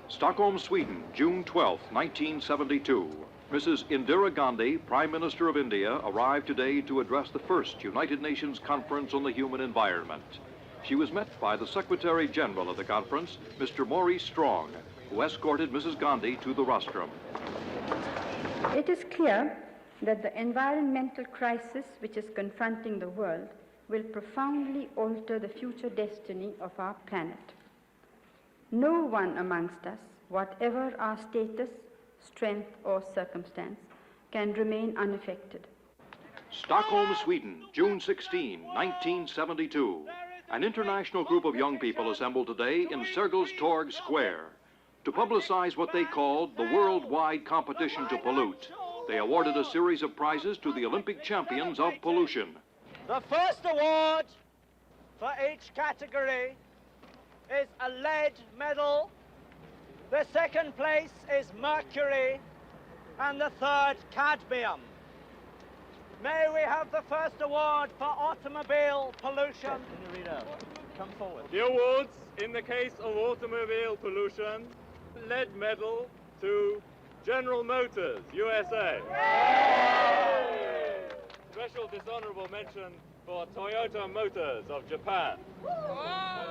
Stockholm, Sweden, June 12, 1972. Mrs. Indira Gandhi, Prime Minister of India, arrived today to address the first United Nations Conference on the Human Environment. She was met by the Secretary General of the conference, Mr. Maurice Strong, who escorted Mrs. Gandhi to the rostrum. It is clear that the environmental crisis which is confronting the world will profoundly alter the future destiny of our planet. No one amongst us, whatever our status, strength, or circumstance, can remain unaffected. Stockholm, Sweden, June 16, 1972. An international group of young people assembled today in Sergels Torg Square to publicize what they called the worldwide competition to pollute. They awarded a series of prizes to the Olympic champions of pollution. The first award for each category is a lead medal. The second place is mercury, and the third cadmium. May we have the first award for automobile pollution? Can you read out? Come forward. The awards in the case of automobile pollution, lead medal to General Motors, USA. Special dishonorable mention for Toyota Motors of Japan.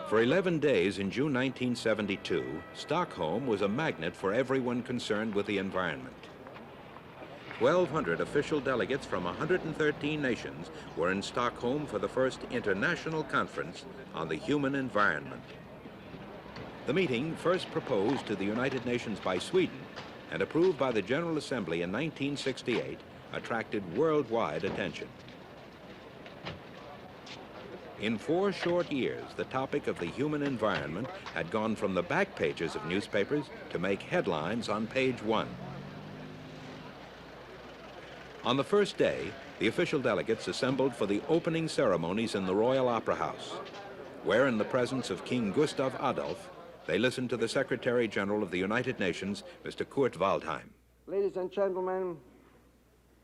For 11 days in June 1972, Stockholm was a magnet for everyone concerned with the environment. 1,200 official delegates from 113 nations were in Stockholm for the first international conference on the human environment. The meeting, first proposed to the United Nations by Sweden and approved by the General Assembly in 1968, attracted worldwide attention. In 4 short years, the topic of the human environment had gone from the back pages of newspapers to make headlines on page 1. On the first day, the official delegates assembled for the opening ceremonies in the Royal Opera House, where in the presence of King Gustav Adolf, they listened to the Secretary General of the United Nations, Mr. Kurt Waldheim. Ladies and gentlemen,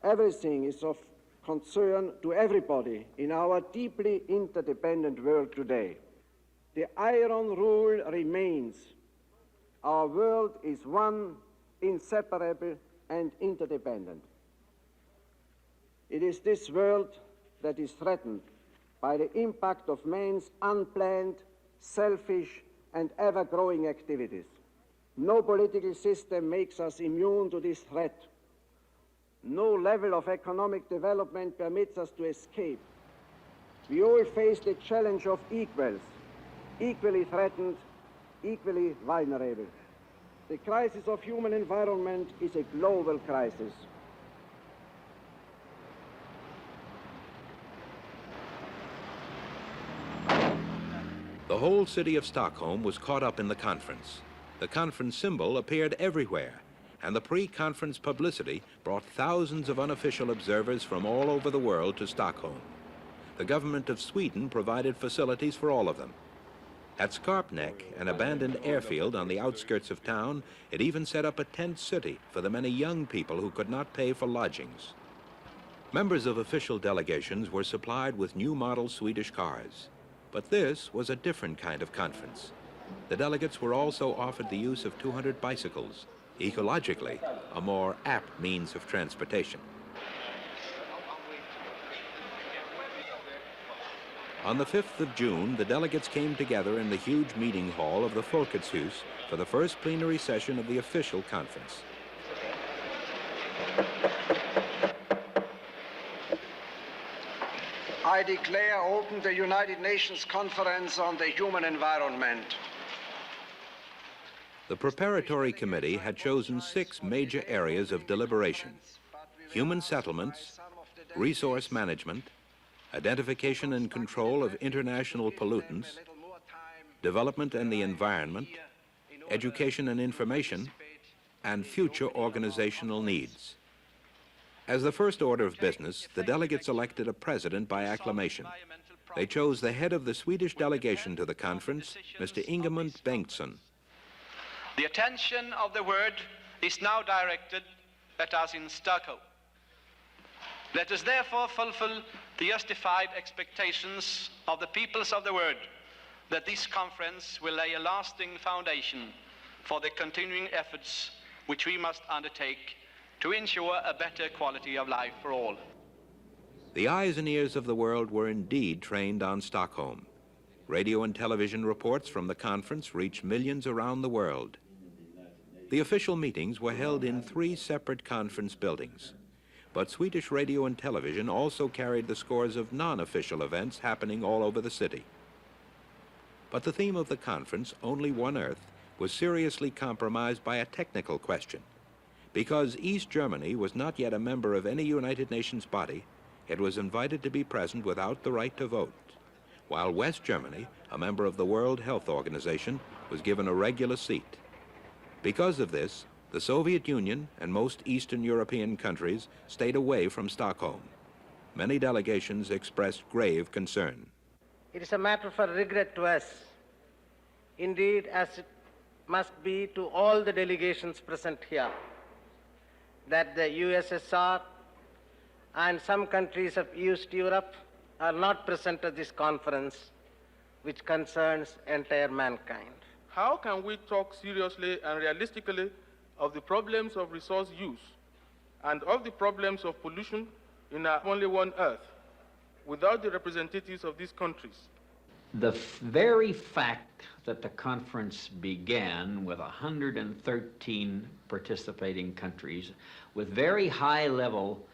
everything is of concern to everybody in our deeply interdependent world today. The iron rule remains. Our world is one, inseparable, and interdependent. It is this world that is threatened by the impact of man's unplanned, selfish, and ever-growing activities. No political system makes us immune to this threat. No level of economic development permits us to escape. We all face the challenge of equals, equally threatened, equally vulnerable. The crisis of human environment is a global crisis. The whole city of Stockholm was caught up in the conference. The conference symbol appeared everywhere, and the pre-conference publicity brought thousands of unofficial observers from all over the world to Stockholm. The government of Sweden provided facilities for all of them. At Skarpnäck, an abandoned airfield on the outskirts of town, it even set up a tent city for the many young people who could not pay for lodgings. Members of official delegations were supplied with new model Swedish cars. But this was a different kind of conference. The delegates were also offered the use of 200 bicycles, ecologically a more apt means of transportation. On the 5th of June, the delegates came together in the huge meeting hall of the Folkets Hus for the first plenary session of the official conference. I declare open the United Nations Conference on the Human Environment. The preparatory committee had chosen 6 major areas of deliberation: human settlements, resource management, identification and control of international pollutants, development and the environment, education and information, and future organizational needs. As the first order of business, the delegates elected a president by acclamation. They chose the head of the Swedish delegation to the conference, Mr. Ingemund Bengtsson. The attention of the world is now directed at us in Stockholm. Let us therefore fulfill the justified expectations of the peoples of the world that this conference will lay a lasting foundation for the continuing efforts which we must undertake to ensure a better quality of life for all. The eyes and ears of the world were indeed trained on Stockholm. Radio and television reports from the conference reached millions around the world. The official meetings were held in 3 separate conference buildings, but Swedish radio and television also carried the scores of non-official events happening all over the city. But the theme of the conference, Only One Earth, was seriously compromised by a technical question. Because East Germany was not yet a member of any United Nations body, it was invited to be present without the right to vote, while West Germany, a member of the World Health Organization, was given a regular seat. Because of this, the Soviet Union and most Eastern European countries stayed away from Stockholm. Many delegations expressed grave concern. It is a matter for regret to us, indeed, as it must be to all the delegations present here, that the USSR and some countries of East Europe are not present at this conference, which concerns entire mankind. How can we talk seriously and realistically of the problems of resource use and of the problems of pollution in our only one Earth without the representatives of these countries? The very fact that the conference began with 113 participating countries with very high-level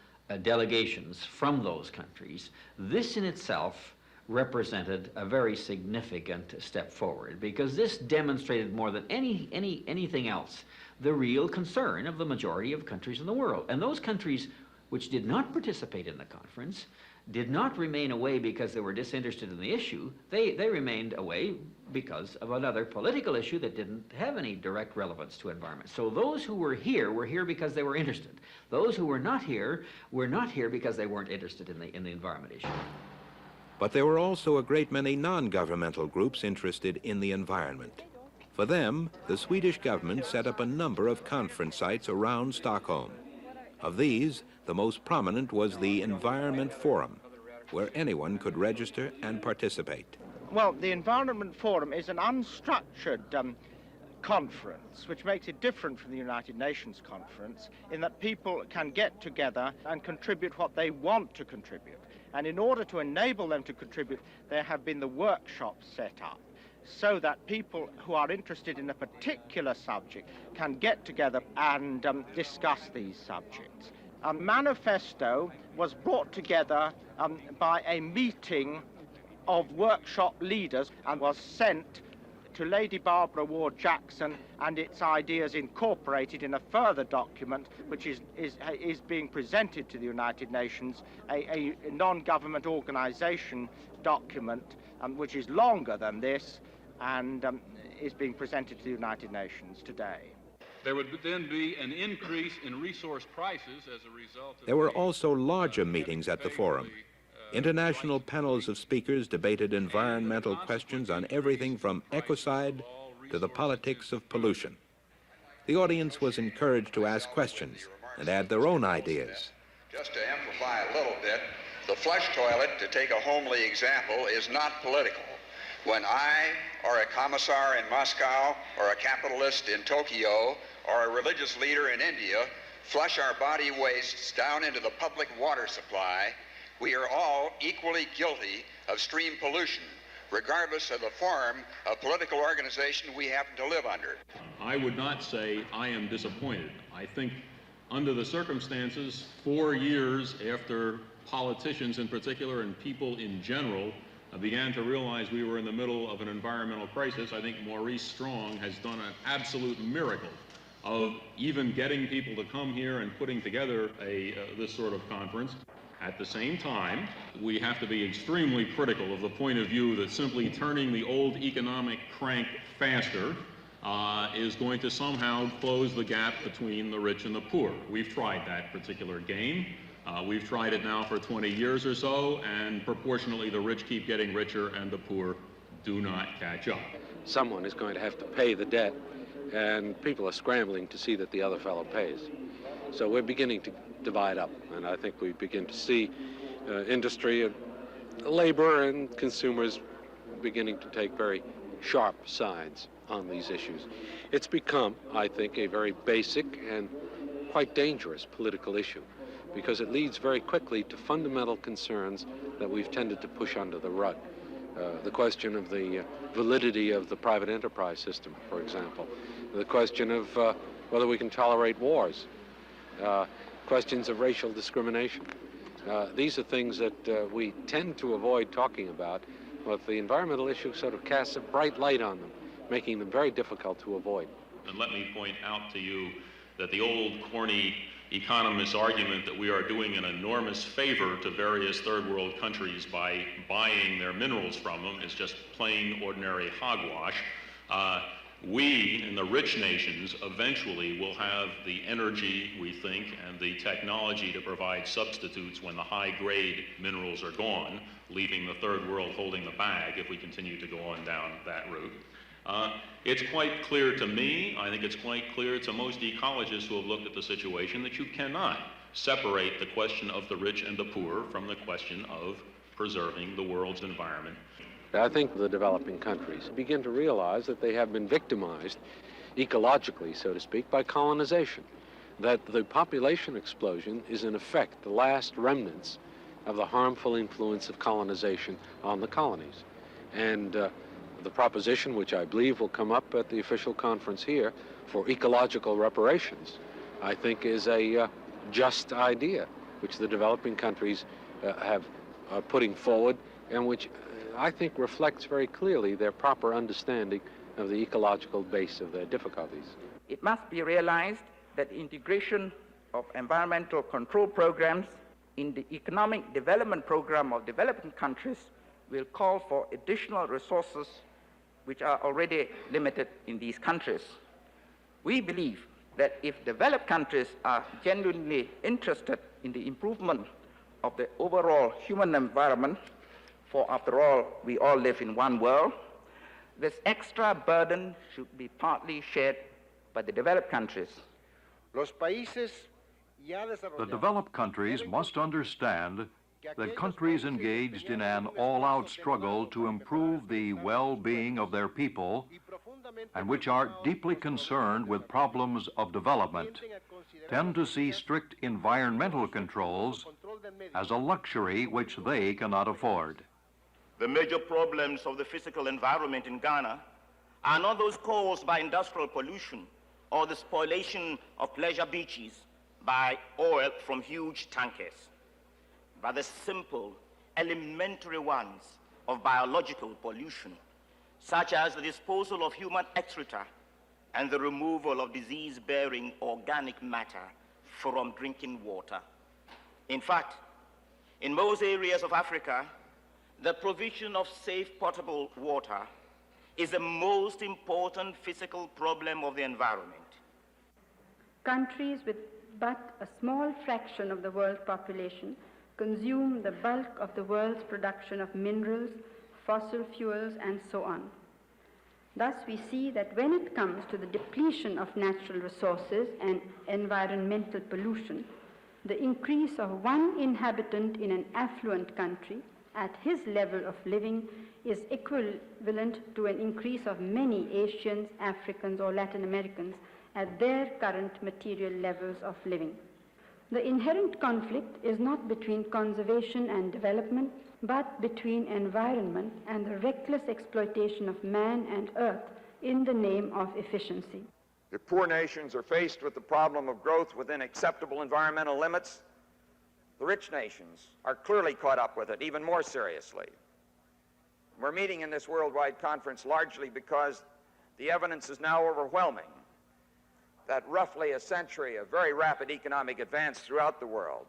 delegations from those countries, this in itself represented a very significant step forward, because this demonstrated more than anything else the real concern of the majority of countries in the world. And those countries which did not participate in the conference did not remain away because they were disinterested in the issue. They remained away because of another political issue that didn't have any direct relevance to environment. So those who were here because they were interested. Those who were not here because they weren't interested in the environment issue. But there were also a great many non-governmental groups interested in the environment. For them, the Swedish government set up a number of conference sites around Stockholm. Of these, the most prominent was the Environment Forum, where anyone could register and participate. Well, the Environment Forum is an unstructured conference, which makes it different from the United Nations conference, in that people can get together and contribute what they want to contribute. And in order to enable them to contribute, there have been the workshops set up, so that people who are interested in a particular subject can get together and discuss these subjects. A manifesto was brought together by a meeting of workshop leaders and was sent to Lady Barbara Ward Jackson, and its ideas incorporated in a further document which is being presented to the United Nations, a non-government organization document which is longer than this and is being presented to the United Nations today. There would then be an increase in resource prices as a result of... There were also larger meetings at the forum. International panels of speakers debated environmental questions on everything from ecocide to the politics of pollution. The audience was encouraged to ask questions and add their own ideas. Just to amplify a little bit, the flush toilet, to take a homely example, is not political. When I, or a commissar in Moscow, or a capitalist in Tokyo, or a religious leader in India flush our body wastes down into the public water supply, we are all equally guilty of stream pollution, regardless of the form of political organization we happen to live under. I would not say I am disappointed. I think under the circumstances, 4 years after politicians in particular and people in general began to realize we were in the middle of an environmental crisis, I think Maurice Strong has done an absolute miracle of even getting people to come here and putting together this sort of conference. At the same time, we have to be extremely critical of the point of view that simply turning the old economic crank faster is going to somehow close the gap between the rich and the poor. We've tried that particular game. We've tried it now for 20 years or so, and proportionally the rich keep getting richer and the poor do not catch up. Someone is going to have to pay the debt, and people are scrambling to see that the other fellow pays. So we're beginning to divide up, and I think we begin to see industry and labor and consumers beginning to take very sharp sides. on these issues. It's become, I think, a very basic and quite dangerous political issue because it leads very quickly to fundamental concerns that we've tended to push under the rug. The question of the validity of the private enterprise system, for example. The question of whether we can tolerate wars. Questions of racial discrimination. These are things that we tend to avoid talking about, but the environmental issue sort of casts a bright light on them, making them very difficult to avoid. And let me point out to you that the old corny economist argument that we are doing an enormous favor to various third world countries by buying their minerals from them is just plain ordinary hogwash. We in the rich nations eventually will have the energy, we think, and the technology to provide substitutes when the high-grade minerals are gone, leaving the third world holding the bag if we continue to go on down that route. It's quite clear to me, I think it's quite clear to most ecologists who have looked at the situation, that you cannot separate the question of the rich and the poor from the question of preserving the world's environment. I think the developing countries begin to realize that they have been victimized ecologically, so to speak, by colonization, that the population explosion is in effect the last remnants of the harmful influence of colonization on the colonies. And the proposition, which I believe will come up at the official conference here, for ecological reparations, I think is a just idea, which the developing countries are putting forward, and which I think reflects very clearly their proper understanding of the ecological base of their difficulties. It must be realized that integration of environmental control programs in the economic development program of developing countries will call for additional resources which are already limited in these countries. We believe that if developed countries are genuinely interested in the improvement of the overall human environment, for after all, we all live in one world, this extra burden should be partly shared by the developed countries. The developed countries must understand that countries engaged in an all-out struggle to improve the well-being of their people and which are deeply concerned with problems of development tend to see strict environmental controls as a luxury which they cannot afford. The major problems of the physical environment in Ghana are not those caused by industrial pollution or the spoliation of pleasure beaches by oil from huge tankers, but the simple, elementary ones of biological pollution, such as the disposal of human excreta and the removal of disease-bearing organic matter from drinking water. In fact, in most areas of Africa, the provision of safe potable water is the most important physical problem of the environment. Countries with but a small fraction of the world's population consume the bulk of the world's production of minerals, fossil fuels, and so on. Thus, we see that when it comes to the depletion of natural resources and environmental pollution, the increase of one inhabitant in an affluent country at his level of living is equivalent to an increase of many Asians, Africans, or Latin Americans at their current material levels of living. The inherent conflict is not between conservation and development, but between environment and the reckless exploitation of man and earth in the name of efficiency. If poor nations are faced with the problem of growth within acceptable environmental limits, the rich nations are clearly caught up with it even more seriously. We're meeting in this worldwide conference largely because the evidence is now overwhelming that roughly a century of very rapid economic advance throughout the world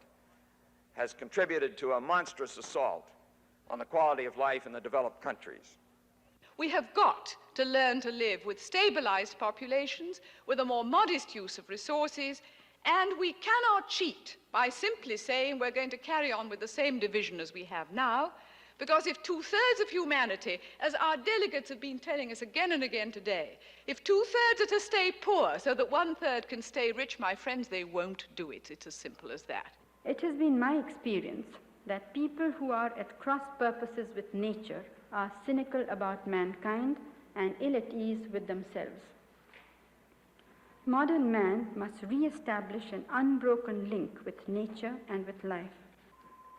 has contributed to a monstrous assault on the quality of life in the developed countries. We have got to learn to live with stabilized populations, with a more modest use of resources, and we cannot cheat by simply saying we're going to carry on with the same division as we have now, because if 2/3 of humanity, as our delegates have been telling us again and again today, if 2/3 are to stay poor so that 1/3 can stay rich, my friends, they won't do it. It's as simple as that. It has been my experience that people who are at cross purposes with nature are cynical about mankind and ill at ease with themselves. Modern man must re-establish an unbroken link with nature and with life.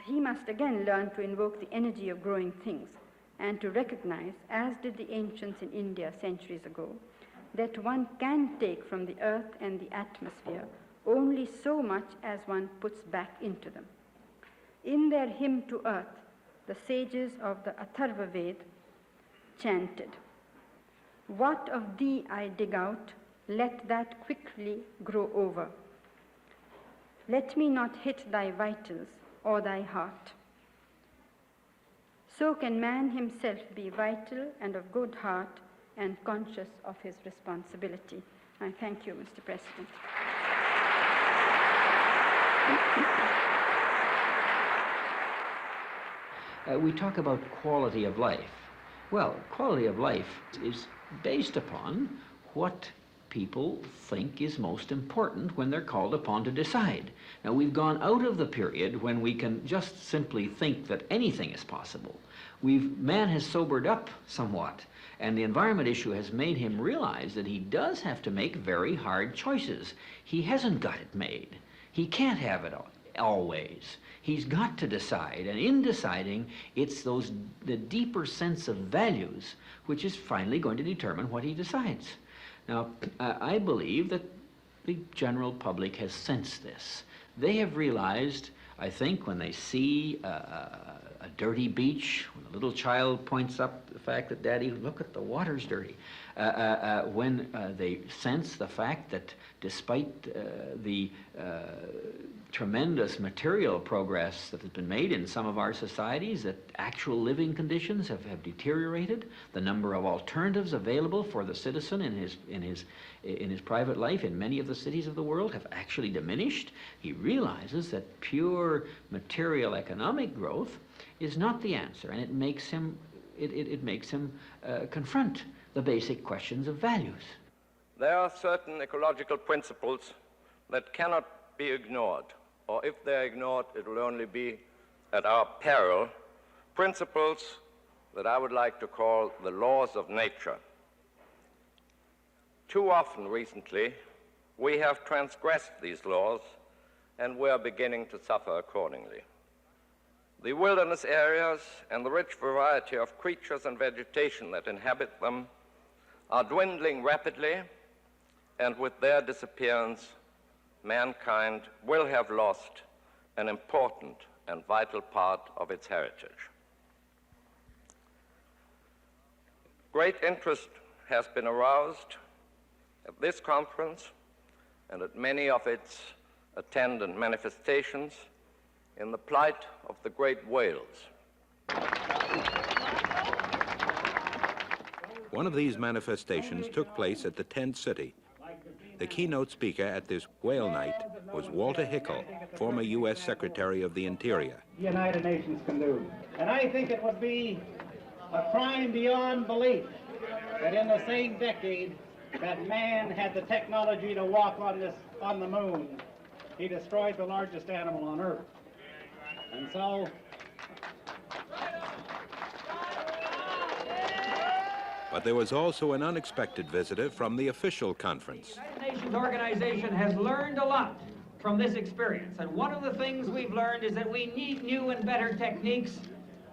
He must again learn to invoke the energy of growing things and to recognize, as did the ancients in India centuries ago, that one can take from the earth and the atmosphere only so much as one puts back into them. In their hymn to earth, the sages of the Atharva Ved chanted, "What of thee I dig out, let that quickly grow over. Let me not hit thy vitals or thy heart." So can man himself be vital and of good heart and conscious of his responsibility. I thank you, Mr. President. We talk about quality of life. Well, quality of life is based upon what people think is most important when they're called upon to decide. Now, we've gone out of the period when we can just simply think that anything is possible. Man has sobered up somewhat, and the environment issue has made him realize that he does have to make very hard choices. He hasn't got it made. He can't have it always. He's got to decide, and in deciding, it's the deeper sense of values which is finally going to determine what he decides. Now, I believe that the general public has sensed this. They have realized, I think, when they see a dirty beach, when a little child points up the fact that, "Daddy, look at the water's dirty," when they sense the fact that despite the tremendous material progress that has been made in some of our societies, that actual living conditions have deteriorated. The number of alternatives available for the citizen in his private life in many of the cities of the world have actually diminished. He realizes that pure material economic growth is not the answer, and it makes him confront the basic questions of values. There are certain ecological principles that cannot be ignored, or if they're ignored, it will only be at our peril. Principles that I would like to call the laws of nature. Too often recently, we have transgressed these laws, and we are beginning to suffer accordingly. The wilderness areas and the rich variety of creatures and vegetation that inhabit them are dwindling rapidly, and with their disappearance, mankind will have lost an important and vital part of its heritage. Great interest has been aroused at this conference and at many of its attendant manifestations in the plight of the great whales. One of these manifestations took place at the tent city. The keynote speaker at this whale night was Walter Hickel, former U.S. Secretary of the Interior. The United Nations can do. And I think it would be a crime beyond belief that in the same decade that man had the technology to walk on the moon, he destroyed the largest animal on Earth. And so But there was also an unexpected visitor from the official conference. The United Nations organization has learned a lot from this experience, and one of the things we've learned is that we need new and better techniques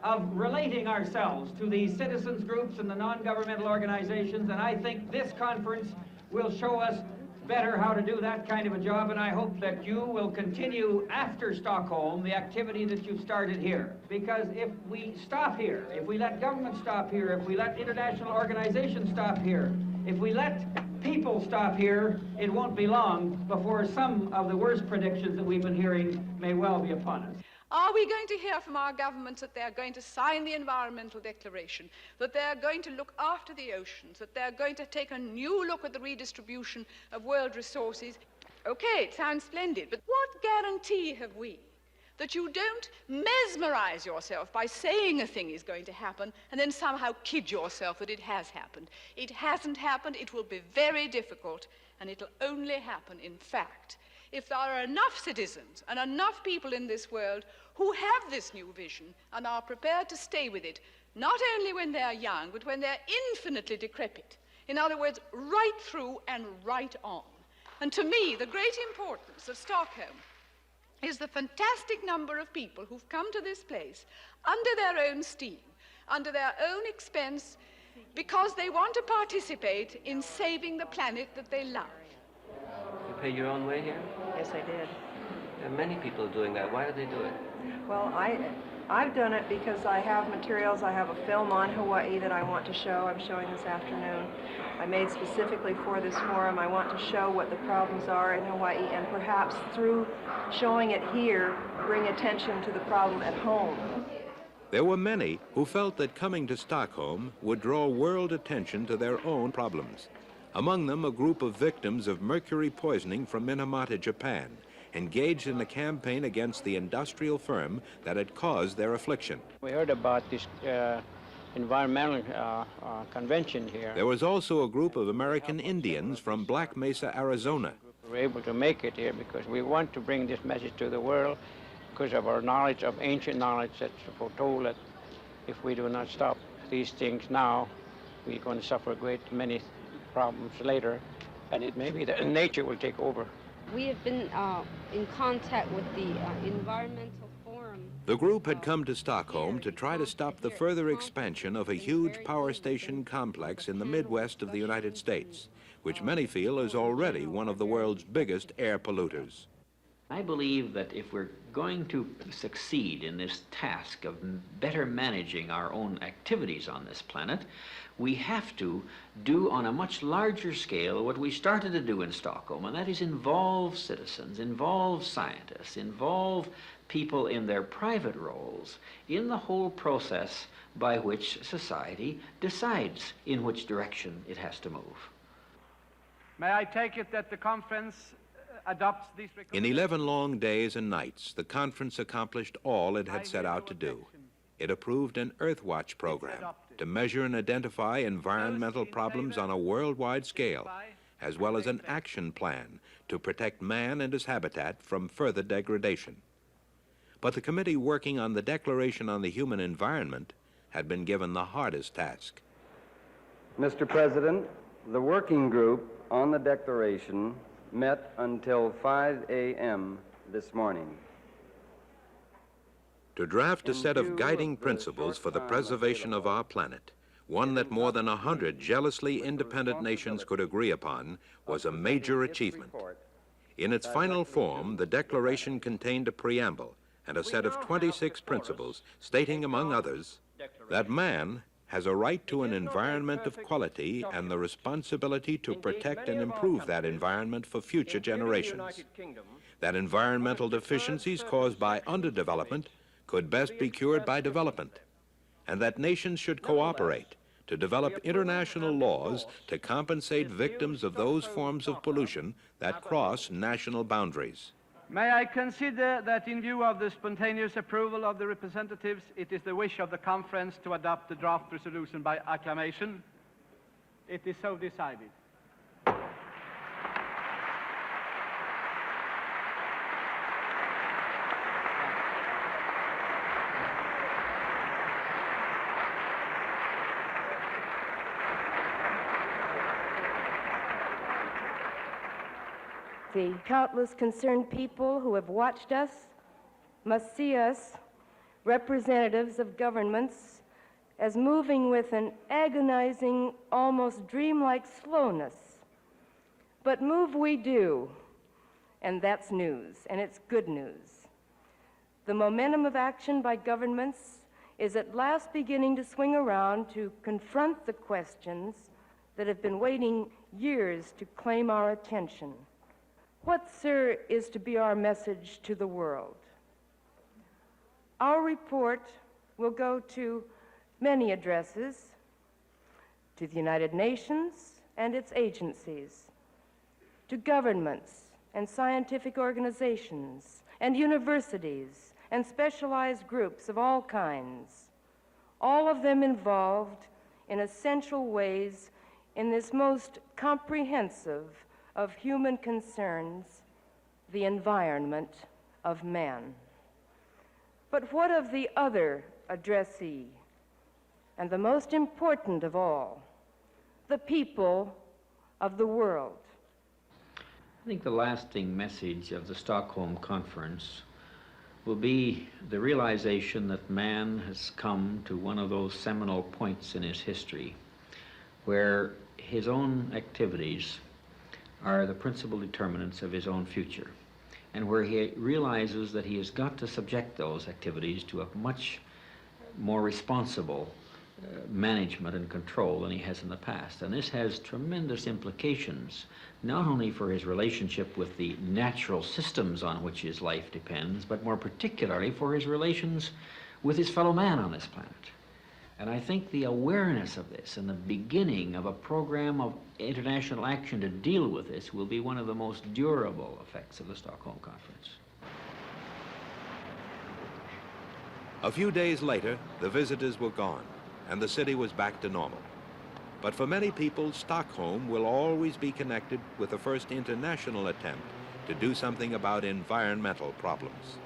of relating ourselves to the citizens groups and the non-governmental organizations, and I think this conference will show us better how to do that kind of a job, and I hope that you will continue after Stockholm the activity that you've started here. Because if we stop here, if we let government stop here, if we let international organizations stop here, if we let people stop here, it won't be long before some of the worst predictions that we've been hearing may well be upon us. Are we going to hear from our governments that they're going to sign the Environmental Declaration, that they're going to look after the oceans, that they're going to take a new look at the redistribution of world resources? Okay, it sounds splendid, but what guarantee have we that you don't mesmerize yourself by saying a thing is going to happen and then somehow kid yourself that it has happened? It hasn't happened, it will be very difficult, and it'll only happen, in fact, if there are enough citizens and enough people in this world who have this new vision and are prepared to stay with it, not only when they are young, but when they're infinitely decrepit. In other words, right through and right on. And to me, the great importance of Stockholm is the fantastic number of people who've come to this place under their own steam, under their own expense, because they want to participate in saving the planet that they love. You pay your own way here? Yes, I did. There are many people doing that. Why do they do it? Well, I've done it because I have materials. I have a film on Hawaii that I want to show. I'm showing this afternoon. I made specifically for this forum. I want to show what the problems are in Hawaii, and perhaps through showing it here, bring attention to the problem at home. There were many who felt that coming to Stockholm would draw world attention to their own problems. Among them, a group of victims of mercury poisoning from Minamata, Japan, engaged in a campaign against the industrial firm that had caused their affliction. We heard about this environmental convention here. There was also a group of American Indians from Black Mesa, Arizona. We were able to make it here because we want to bring this message to the world because of our knowledge, of ancient knowledge that's foretold that if we do not stop these things now, we're going to suffer a great many problems later, and it may be that nature will take over. We have been in contact with the Environmental Forum. The group had come to Stockholm to try to stop the further expansion of a huge power station complex in the Midwest of the United States, which many feel is already one of the world's biggest air polluters. I believe that if we're going to succeed in this task of better managing our own activities on this planet, we have to do on a much larger scale what we started to do in Stockholm, and that is involve citizens, involve scientists, involve people in their private roles in the whole process by which society decides in which direction it has to move. May I take it that the conference adopts these In 11 long days and nights, the conference accomplished all it had set out to do. It approved an Earthwatch program to measure and identify environmental problems on a worldwide scale, as well as an action plan to protect man and his habitat from further degradation. But the committee working on the Declaration on the Human Environment had been given the hardest task. Mr. President, the working group on the Declaration met until 5 a.m. this morning. To draft a set of guiding principles for the preservation of our planet, one that more than 100 jealously independent nations could agree upon, was a major achievement. In its final form, the Declaration contained a preamble and a set of 26 principles stating, among others, that man has a right to an environment of quality and the responsibility to protect and improve that environment for future generations. That environmental deficiencies caused by underdevelopment could best be cured by development, and that nations should cooperate to develop international laws to compensate victims of those forms of pollution that cross national boundaries. May I consider that in view of the spontaneous approval of the representatives, it is the wish of the conference to adopt the draft resolution by acclamation? It is so decided. The countless concerned people who have watched us must see us, representatives of governments, as moving with an agonizing, almost dreamlike slowness. But move we do, and that's news, and it's good news. The momentum of action by governments is at last beginning to swing around to confront the questions that have been waiting years to claim our attention. What, sir, is to be our message to the world? Our report will go to many addresses, to the United Nations and its agencies, to governments and scientific organizations and universities and specialized groups of all kinds, all of them involved in essential ways in this most comprehensive of human concerns, the environment of man. But what of the other addressee, and the most important of all, the people of the world? I think the lasting message of the Stockholm Conference will be the realization that man has come to one of those seminal points in his history where his own activities are the principal determinants of his own future, and where he realizes that he has got to subject those activities to a much more responsible management and control than he has in the past. And this has tremendous implications, not only for his relationship with the natural systems on which his life depends, but more particularly for his relations with his fellow man on this planet. And I think the awareness of this and the beginning of a program of international action to deal with this will be one of the most durable effects of the Stockholm Conference. A few days later, the visitors were gone, and the city was back to normal. But for many people, Stockholm will always be connected with the first international attempt to do something about environmental problems.